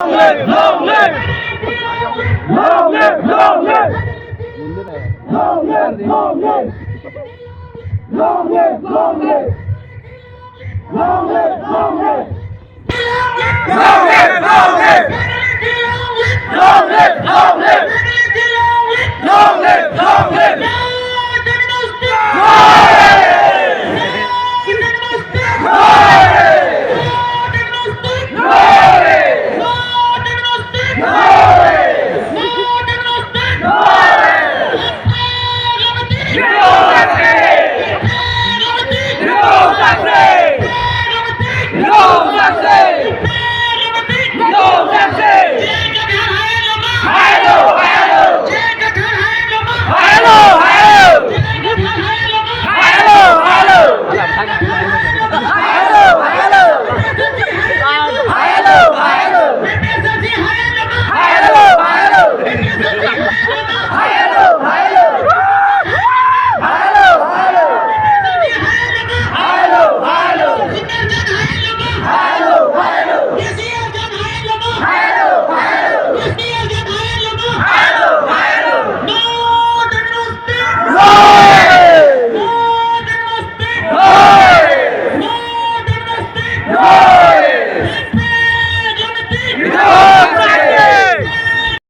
Long live! Long live! Long live! Long live! Long live! Long live! Long live! Long live! Long live! Long live! Long live! Long live! Long live! Long live! Long live!